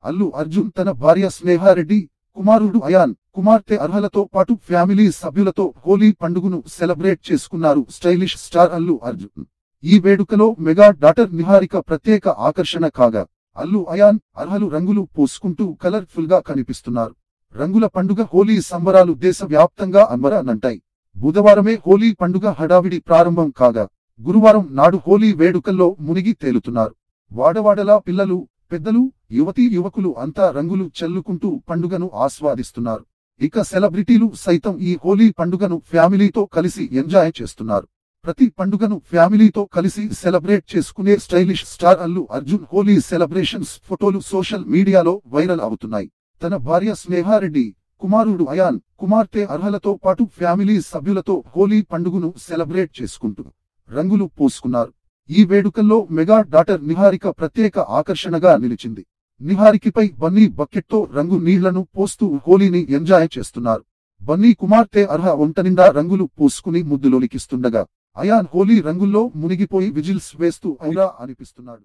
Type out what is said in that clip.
అల్లు అర్జున్ తన భార్య స్నేహారెడ్డి, కుమారుడు అయాన్, కుమార్తె అర్హలతో పాటు ఫ్యామిలీ సభ్యులతో హోలీ పండుగను సెలబ్రేట్ చేసుకున్నారు స్టైలిష్ స్టార్ అల్లు అర్జున్. ఈ వేడుకలో మెగా డాటర్ నిహారిక ప్రత్యేక ఆకర్షణ కాగా, అల్లు అయాన్, అర్హలు రంగులు పూసుకుంటూ కలర్ఫుల్ గా కనిపిస్తున్నారు. రంగుల పండుగ హోలీ సంబరాలు దేశవ్యాప్తంగా అంబరాన్నంటాయి. బుధవారమే హోలీ పండుగ హడావిడి ప్రారంభం కాగా, గురువారం నాడు హోలీ వేడుకల్లో మునిగి తేలుతున్నారు. వాడవాడలా పిల్లలు, పెద్దలు, యువతీ యువకులు అంతా రంగులు చల్లుకుంటూ పండుగను ఆస్వాదిస్తున్నారు. ఇక సెలబ్రిటీలు సైతం ఈ హోలీ పండుగను ఫ్యామిలీతో కలిసి ఎంజాయ్ చేస్తున్నారు. ప్రతి పండుగను ఫ్యామిలీతో కలిసి సెలబ్రేట్ చేసుకునే stylish star Allu Arjun Holi celebrations ఫోటోలు సోషల్ మీడియాలో వైరల్ అవుతున్నాయి. తన భార్య స్నేహారెడ్డి, కుమారుడు అయాన్, కుమార్తె అర్హలతో పాటు ఫ్యామిలీ సభ్యులతో హోలీ పండుగను సెలబ్రేట్ చేసుకుంటూ రంగులు పూసుకున్నారు. ఈ వేడుకల్లో మెగా డాటర్ నిహారిక ప్రత్యేక ఆకర్షణగా నిలిచింది. నిహారికపై బన్నీ బకెట్తో రంగు నీళ్లను పోస్తూ హోలీని ఎంజాయ్ చేస్తున్నారు. బన్నీ కుమార్తె అర్హ ఒంటనిండా రంగులు పూసుకుని ముద్దులోలికిస్తుండగా, అయాన్ హోలీ రంగుల్లో మునిగిపోయి విజిల్స్ వేస్తూ ఔరా అనిపిస్తున్నాడు.